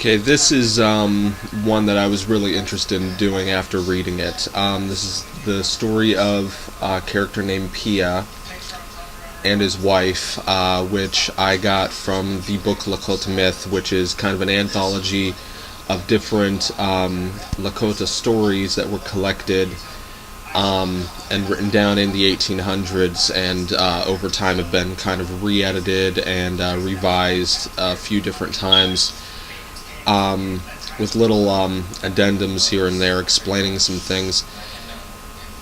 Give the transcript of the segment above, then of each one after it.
Okay, this is one that I was really interested in doing after reading it. This is the story of a character named Piya and his wife, which I got from the book Lakota Myth, which is kind of an anthology of different Lakota stories that were collected and written down in the 1800s, and over time have been kind of re-edited and revised a few different times, with little addendums here and there explaining some things.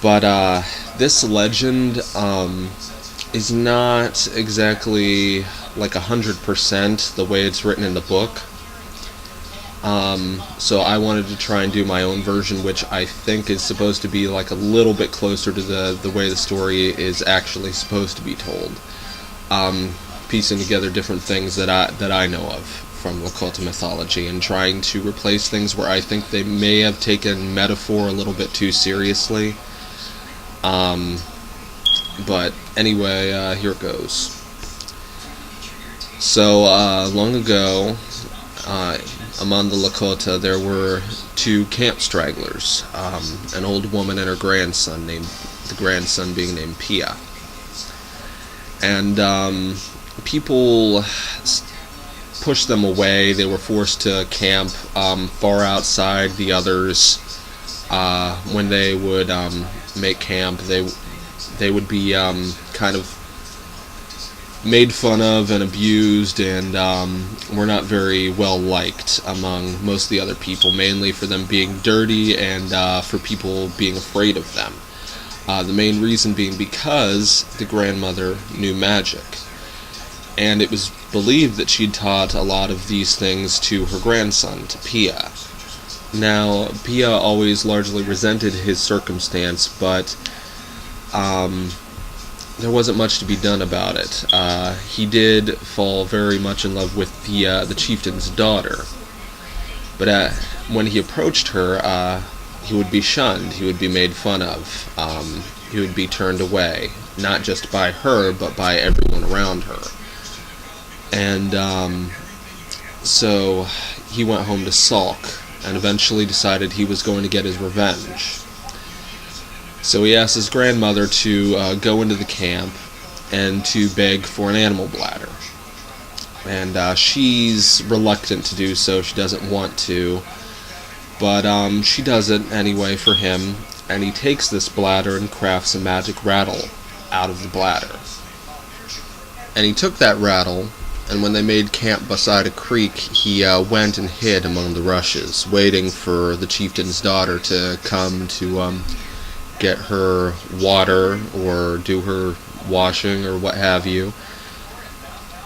But this legend is not exactly like 100% the way it's written in the book. So I wanted to try and do my own version, which I think is supposed to be like a little bit closer to the way the story is actually supposed to be told. Piecing together different things that I know of from Lakota mythology and trying to replace things where I think they may have taken metaphor a little bit too seriously. But anyway, here it goes. So, long ago, among the Lakota, there were two camp stragglers, an old woman and her grandson, the grandson being named Piya. And people pushed them away. They were forced to camp far outside the others. When they would make camp, they would be kind of made fun of and abused, and were not very well liked among most of the other people, mainly for them being dirty and for people being afraid of them. The main reason being because the grandmother knew magic, and it was believed that she'd taught a lot of these things to her grandson, to Piya. Now, Piya always largely resented his circumstance, but there wasn't much to be done about it. He did fall very much in love with the chieftain's daughter, but when he approached her, he would be shunned, he would be made fun of, he would be turned away, not just by her, but by everyone around her. And so he went home to sulk, and eventually decided he was going to get his revenge. So he asked his grandmother to go into the camp and to beg for an animal bladder. And she's reluctant to do so, she doesn't want to, but she does it anyway for him, and he takes this bladder and crafts a magic rattle out of the bladder. And he took that rattle, and when they made camp beside a creek, he went and hid among the rushes, waiting for the chieftain's daughter to come to get her water or do her washing or what have you.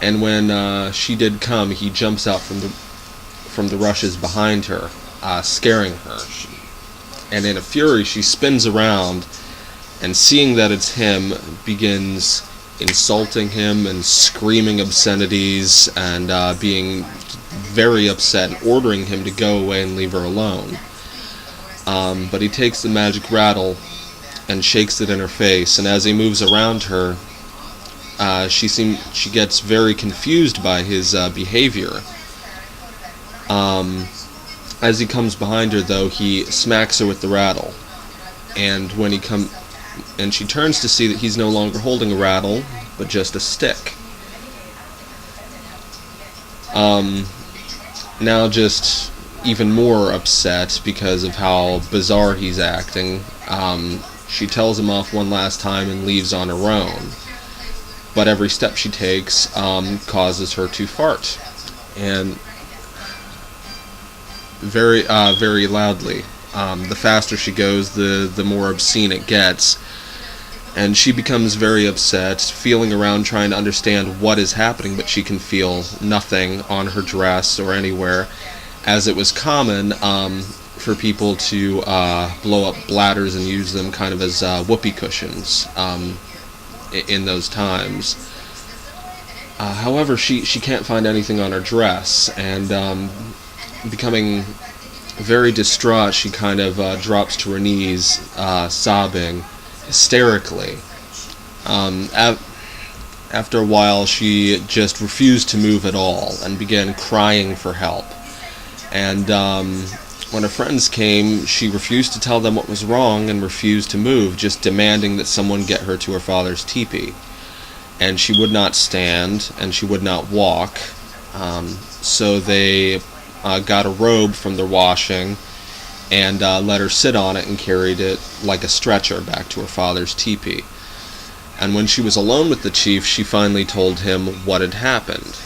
And when she did come, he jumps out from the rushes behind her, scaring her. And in a fury, she spins around, and seeing that it's him, begins insulting him and screaming obscenities and being very upset and ordering him to go away and leave her alone. But he takes the magic rattle and shakes it in her face, and as he moves around her, she gets very confused by his behavior. As he comes behind her, though, he smacks her with the rattle, and and she turns to see that he's no longer holding a rattle, but just a stick. Now just even more upset because of how bizarre he's acting, she tells him off one last time and leaves on her own. But every step she takes causes her to fart, and very very loudly. The faster she goes, the more obscene it gets. And she becomes very upset, feeling around trying to understand what is happening, but she can feel nothing on her dress or anywhere, as it was common for people to blow up bladders and use them kind of as whoopee cushions in those times. However, she can't find anything on her dress, and becoming very distraught, she kind of drops to her knees, sobbing hysterically. After a while, she just refused to move at all and began crying for help. And when her friends came, she refused to tell them what was wrong and refused to move, just demanding that someone get her to her father's teepee. And she would not stand, and she would not walk. So they got a robe from their washing and let her sit on it and carried it like a stretcher back to her father's teepee. And when she was alone with the chief, she finally told him what had happened.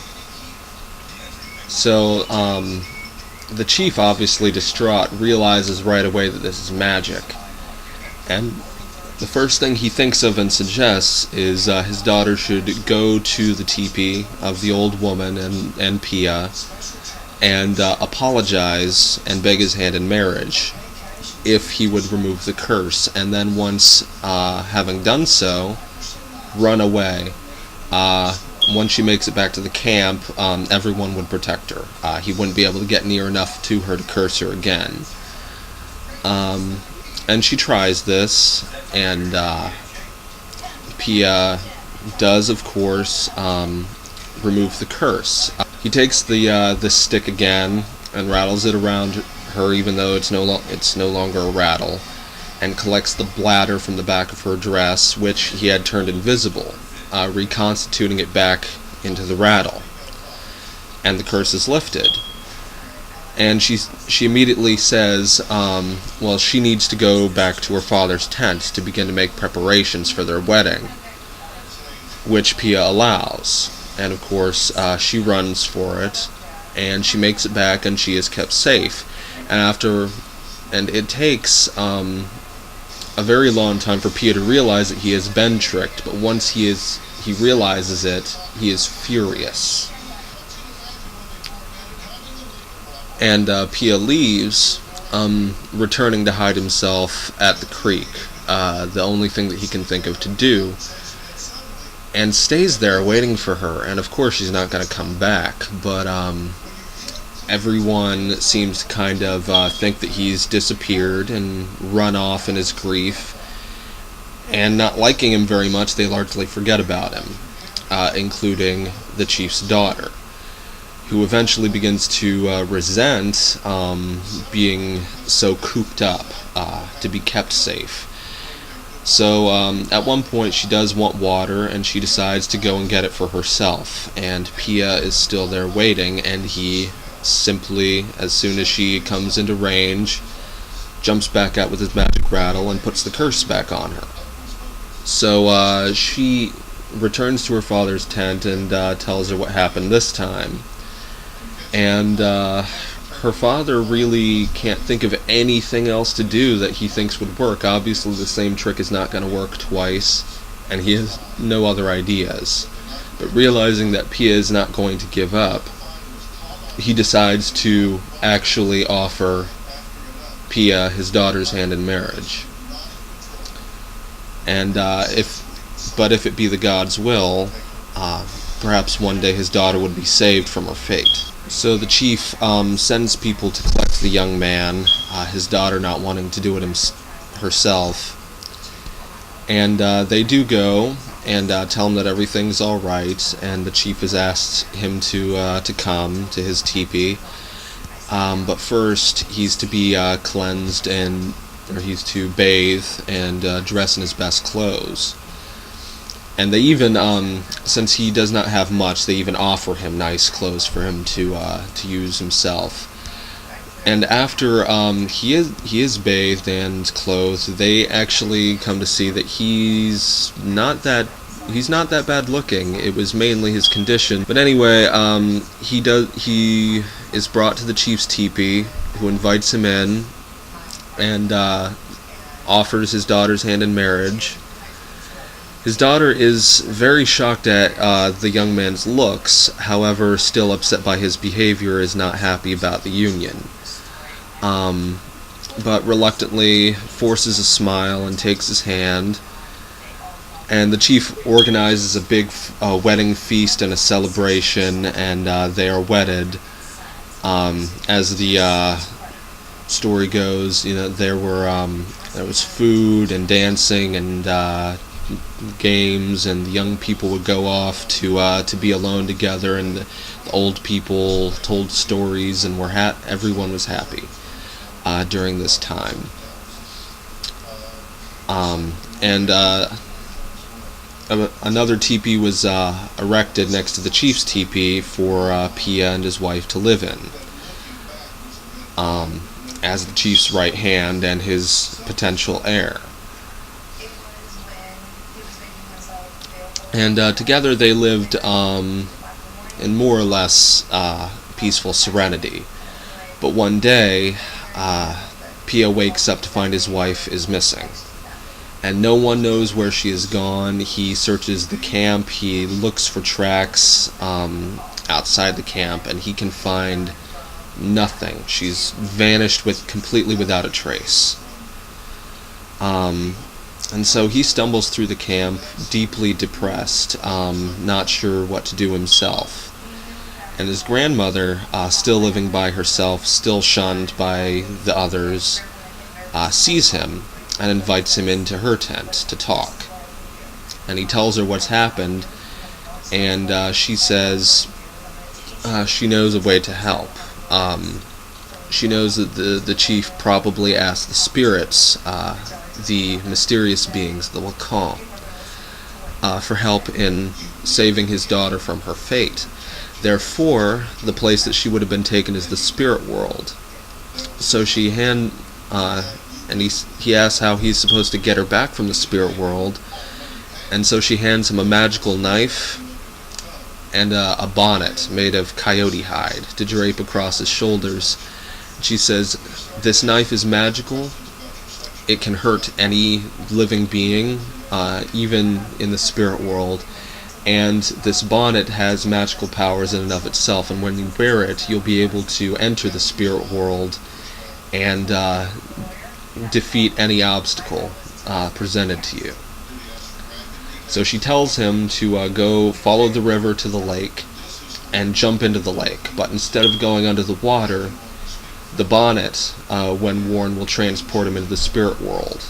So the chief, obviously distraught, realizes right away that this is magic. And the first thing he thinks of and suggests is his daughter should go to the teepee of the old woman and Piya and apologize and beg his hand in marriage if he would remove the curse. And then once having done so, run away. Once she makes it back to the camp, everyone would protect her. He wouldn't be able to get near enough to her to curse her again. And she tries this, and Piya does, of course, remove the curse. He takes the stick again and rattles it around her, even though it's no longer a rattle, and collects the bladder from the back of her dress, which he had turned invisible, reconstituting it back into the rattle. And the curse is lifted. And she immediately says, well, she needs to go back to her father's tent to begin to make preparations for their wedding, which Piya allows. And of course, she runs for it, and she makes it back, and she is kept safe. And it takes a very long time for Piya to realize that he has been tricked, but once he realizes it, he is furious. And Piya leaves, returning to hide himself at the creek, the only thing that he can think of to do, and stays there waiting for her. And of course she's not going to come back, but everyone seems to kind of think that he's disappeared and run off in his grief, and not liking him very much, they largely forget about him, including the chief's daughter, who eventually begins to resent being so cooped up, to be kept safe. So at one point she does want water, and she decides to go and get it for herself, and Piya is still there waiting, and he simply, as soon as she comes into range, jumps back out with his magic rattle and puts the curse back on her. So she returns to her father's tent and tells her what happened this time. And her father really can't think of anything else to do that he thinks would work. Obviously the same trick is not going to work twice, and he has no other ideas. But realizing that Piya is not going to give up, he decides to actually offer Piya his daughter's hand in marriage. And if it be the God's will, perhaps one day his daughter would be saved from her fate. So the chief sends people to collect the young man, his daughter not wanting to do it herself. And they do go and tell him that everything's all right, and the chief has asked him to come to his teepee. But first, he's to be cleansed, or he's to bathe and dress in his best clothes. And they even, since he does not have much, they even offer him nice clothes for him to use himself. And after he is bathed and clothed, they actually come to see that he's not that bad looking. It was mainly his condition. But anyway, he is brought to the chief's teepee, who invites him in and offers his daughter's hand in marriage. His daughter is very shocked at the young man's looks, however, still upset by his behavior, is not happy about the union. But reluctantly forces a smile and takes his hand. And the chief organizes a big wedding feast and a celebration, and they are wedded. As the story goes, there was food and dancing and games, and the young people would go off to be alone together, and the old people told stories, and everyone was happy during this time. Another teepee was erected next to the chief's teepee for Piya and his wife to live in, as the chief's right hand and his potential heir. And together they lived in more or less peaceful serenity. But one day, Piya wakes up to find his wife is missing. And no one knows where she is gone. He searches the camp, he looks for tracks outside the camp, and he can find nothing. She's vanished completely without a trace. And so he stumbles through the camp, deeply depressed, not sure what to do himself. And his grandmother, still living by herself, still shunned by the others, sees him and invites him into her tent to talk. And he tells her what's happened, and she says she knows a way to help. She knows that the chief probably asked the spirits, the mysterious beings, the Lakota, for help in saving his daughter from her fate. Therefore, the place that she would have been taken is the spirit world. So he asks how he's supposed to get her back from the spirit world, and so she hands him a magical knife and a bonnet made of coyote hide to drape across his shoulders. She says, "This knife is magical. It can hurt any living being, even in the spirit world, and this bonnet has magical powers in and of itself, and when you wear it, you'll be able to enter the spirit world and defeat any obstacle presented to you." So she tells him to go follow the river to the lake and jump into the lake, but instead of going under the water, the bonnet, when worn, will transport him into the spirit world.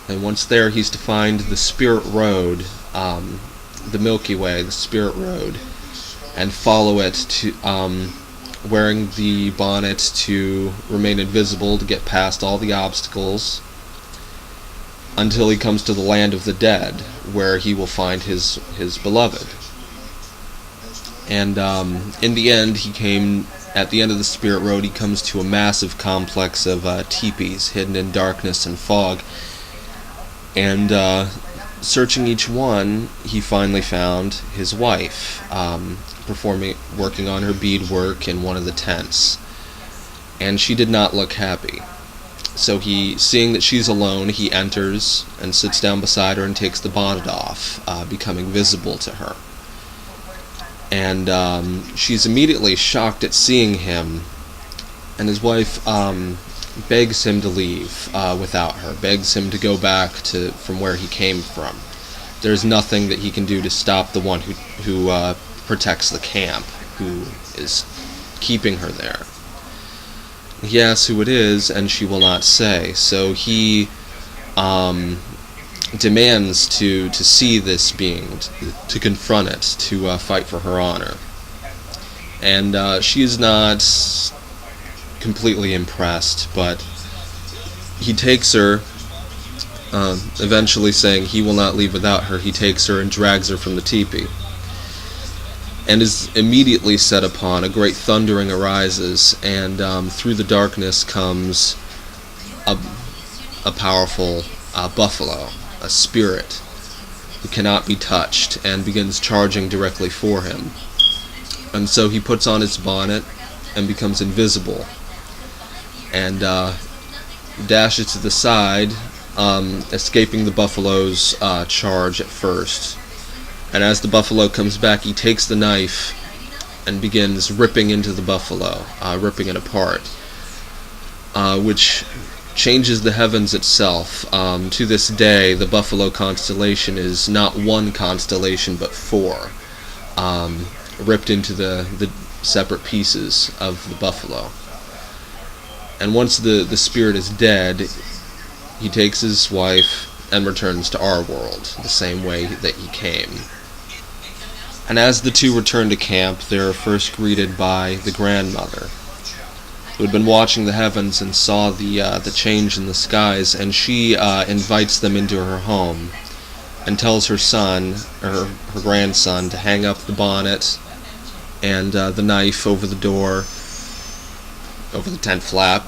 And once there, he's to find the spirit road, the Milky Way, the spirit road, and follow it to wearing the bonnet to remain invisible, to get past all the obstacles until he comes to the land of the dead, where he will find his beloved. And in the end, at the end of the spirit road, he comes to a massive complex of teepees hidden in darkness and fog. And searching each one, he finally found his wife, working on her beadwork in one of the tents. And she did not look happy. So seeing that she's alone, he enters and sits down beside her and takes the bonnet off, becoming visible to her. And she's immediately shocked at seeing him, and his wife begs him to leave without her, begs him to go back from where he came from. There's nothing that he can do to stop the one who protects the camp, who is keeping her there. He asks who it is, and she will not say. So he demands to see this being, to confront it, to fight for her honor. And she is not completely impressed, but he takes her, eventually saying he will not leave without her. He takes her and drags her from the teepee, and is immediately set upon. A great thundering arises, and through the darkness comes a powerful buffalo, a spirit who cannot be touched, and begins charging directly for him. And so he puts on his bonnet and becomes invisible, and dashes to the side, escaping the buffalo's charge at first. And as the buffalo comes back, he takes the knife and begins ripping into the buffalo, ripping it apart, which changes the heavens itself. To this day, the buffalo constellation is not one constellation, but four, ripped into the separate pieces of the buffalo. And once the spirit is dead, he takes his wife and returns to our world the same way that he came. And as the two return to camp, they are first greeted by the grandmother, who had been watching the heavens and saw the change in the skies, and she invites them into her home and tells her son, or her grandson, to hang up the bonnet and the knife over the door, over the tent flap,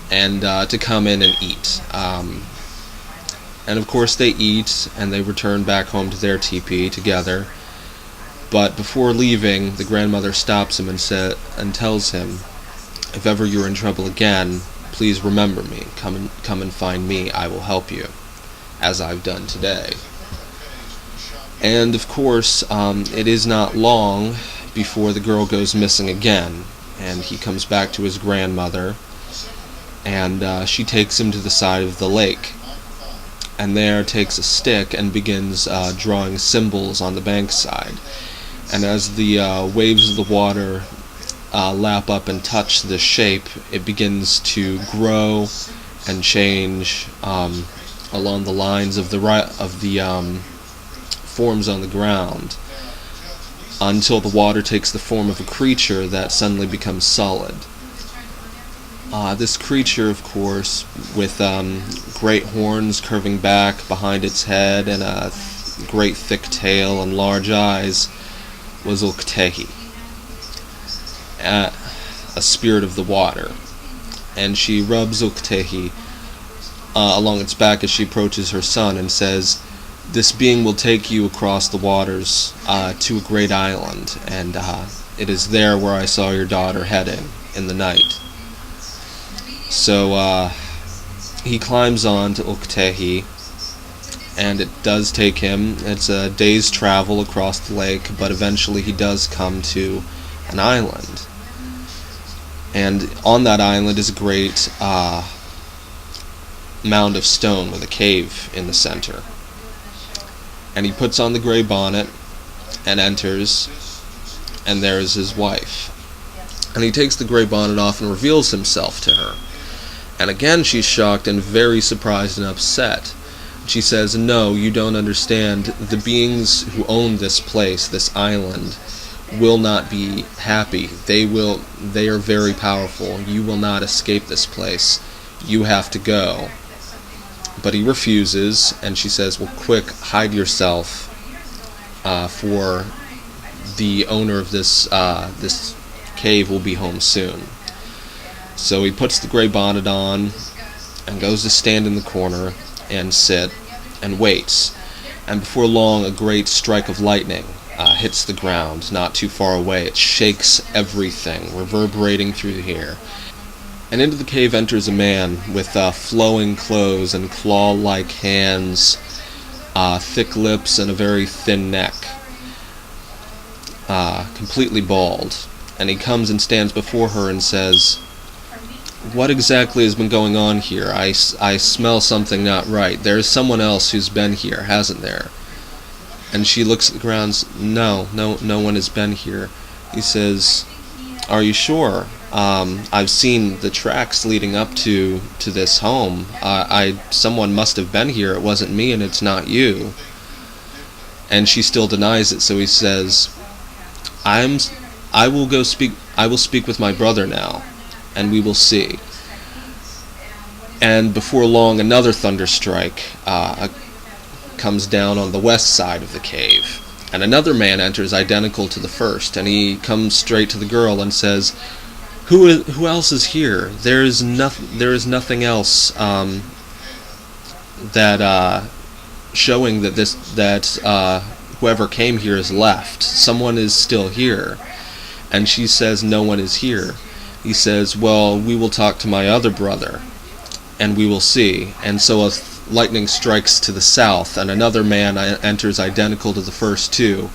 and to come in and eat. And of course they eat, and they return back home to their teepee together. But before leaving, the grandmother stops him and tells him, "If ever you're in trouble again, please remember me. Come and find me. I will help you, as I've done today." And of course, it is not long before the girl goes missing again, and he comes back to his grandmother, and she takes him to the side of the lake, and there takes a stick and begins drawing symbols on the bankside. And as the waves of the water lap up and touch this shape, it begins to grow and change along the lines of the forms on the ground, until the water takes the form of a creature that suddenly becomes solid. This creature, of course, with great horns curving back behind its head and a great thick tail and large eyes, was Uktehi, a spirit of the water. And she rubs Uktehi along its back as she approaches her son and says, "This being will take you across the waters to a great island, and it is there where I saw your daughter heading in the night." So he climbs on to Uktehi, and it does take him, it's a day's travel across the lake, but eventually he does come to an island. And on that island is a great mound of stone with a cave in the center. And he puts on the gray bonnet and enters, and there is his wife. And he takes the gray bonnet off and reveals himself to her. And again she's shocked and very surprised and upset. She says, "No, you don't understand. The beings who own this place, this island, will not be happy. They are very powerful. You will not escape this place. You have to go." But he refuses, and she says, "Well, quick, hide yourself, for the owner of this cave will be home soon." So he puts the gray bonnet on and goes to stand in the corner and sit and waits. And before long, a great strike of lightning hits the ground not too far away. It shakes everything, reverberating through the air. And into the cave enters a man with flowing clothes and claw-like hands, thick lips, and a very thin neck, completely bald. And he comes and stands before her and says, "What exactly has been going on here? I smell something not right. There's someone else who's been here, hasn't there?" And she looks at the ground. No one has been here. He says, "Are you sure? I've seen the tracks leading up to this home. Someone must have been here. It wasn't me, and it's not you." And she still denies it. So he says, I will speak with my brother now, and we will see." And before long, another thunderstrike comes down on the west side of the cave, and another man enters identical to the first, and he comes straight to the girl and says, Who else is here? There is nothing else that showing that whoever came here is left. Someone is still here." And she says, "No one is here." He says, "Well, we will talk to my other brother, and we will see." And so lightning strikes to the south, and another man enters identical to the first two.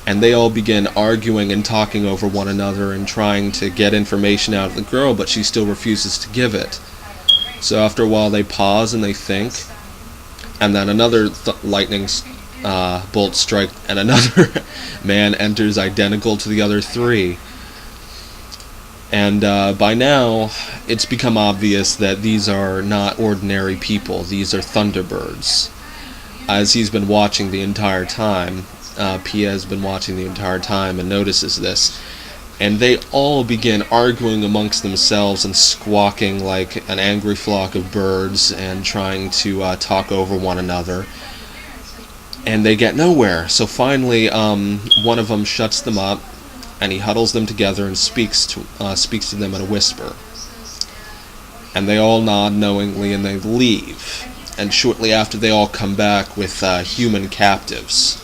And they all begin arguing and talking over one another and trying to get information out of the girl, but she still refuses to give it. So after a while they pause and they think, and then another lightning bolt strike, and another man enters identical to the other three. And by now, it's become obvious that these are not ordinary people. These are thunderbirds. as he's been watching the entire time, Piya has been watching the entire time and notices this. And they all begin arguing amongst themselves and squawking like an angry flock of birds and trying to talk over one another. And they get nowhere. So finally, one of them shuts them up, and he huddles them together and speaks to them in a whisper. And they all nod knowingly, and they leave. And shortly after, they all come back with human captives.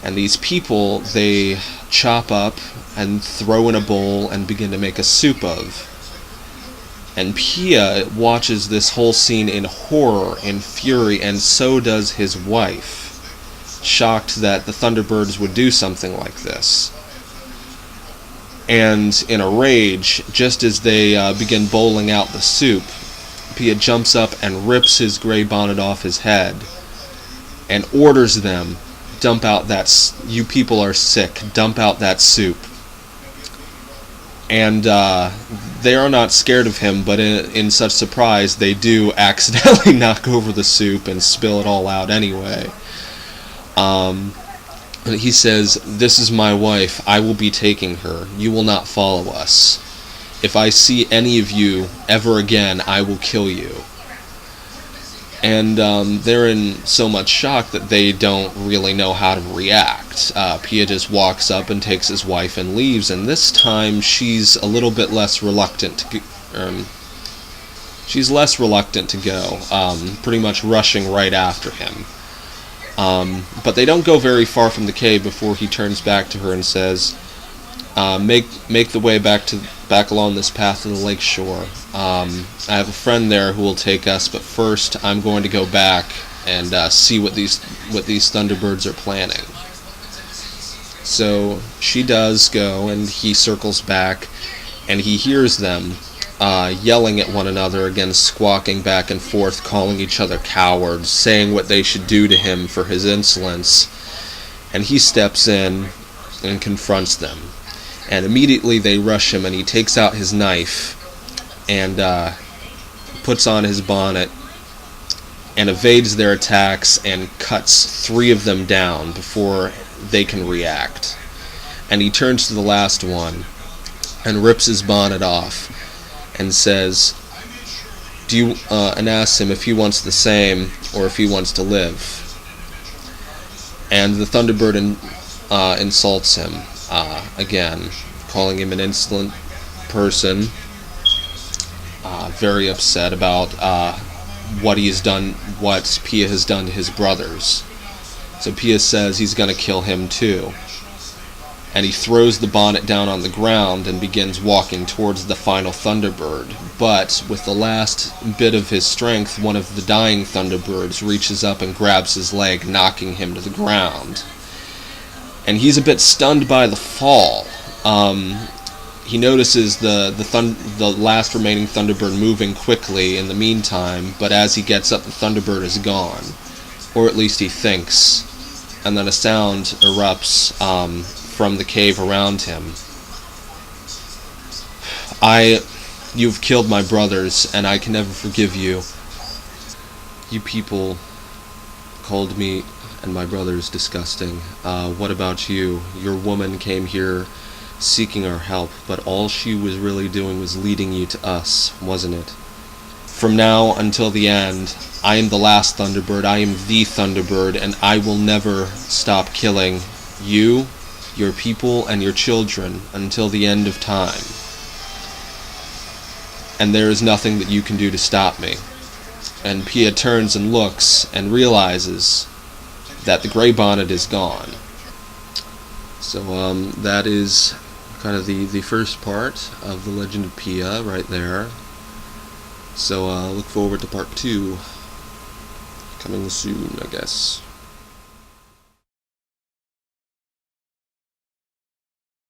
And these people, they chop up and throw in a bowl and begin to make a soup of. And Piya watches this whole scene in horror and fury, and so does his wife, shocked that the Thunderbirds would do something like this. And in a rage, just as they begin bowling out the soup, Piya jumps up and rips his gray bonnet off his head and orders them, dump out that, you people are sick, dump out that soup. And they are not scared of him, but in such surprise, they do accidentally knock over the soup and spill it all out anyway. He says, "This is my wife, I will be taking her, you will not follow us. If I see any of you ever again, I will kill you." And they're in so much shock that they don't really know how to react. Piya just walks up and takes his wife and leaves, and this time she's a little bit less reluctant to go, pretty much rushing right after him. But they don't go very far from the cave before he turns back to her and says, make the way back along this path to the lake shore. I have a friend there who will take us, but first I'm going to go back and see what these Thunderbirds are planning. So she does go, and he circles back, and he hears them yelling at one another, again squawking back and forth, calling each other cowards, saying what they should do to him for his insolence. And he steps in and confronts them. And immediately they rush him, and he takes out his knife and puts on his bonnet and evades their attacks and cuts 3 of them down before they can react. And he turns to the last one and rips his bonnet off and says, and asks him if he wants the same or if he wants to live. And the Thunderbird insults him again, calling him an insolent person, very upset about what Piya has done to his brothers. So Piya says he's going to kill him too. And he throws the bonnet down on the ground and begins walking towards the final Thunderbird. But with the last bit of his strength, one of the dying Thunderbirds reaches up and grabs his leg, knocking him to the ground. And he's a bit stunned by the fall. He notices the last remaining Thunderbird moving quickly in the meantime, but as he gets up, the Thunderbird is gone. Or at least he thinks. And then a sound erupts from the cave around him. You've killed my brothers, and I can never forgive you. You people called me and my brothers disgusting. What about you? Your woman came here seeking our help, but all she was really doing was leading you to us, wasn't it? From now until the end, I am the last Thunderbird, I am the Thunderbird, and I will never stop killing you, your people, and your children until the end of time. And there is nothing that you can do to stop me. And Piya turns and looks and realizes that the gray bonnet is gone. So that is kind of the first part of the Legend of Piya right there. So look forward to part 2 coming soon, I guess.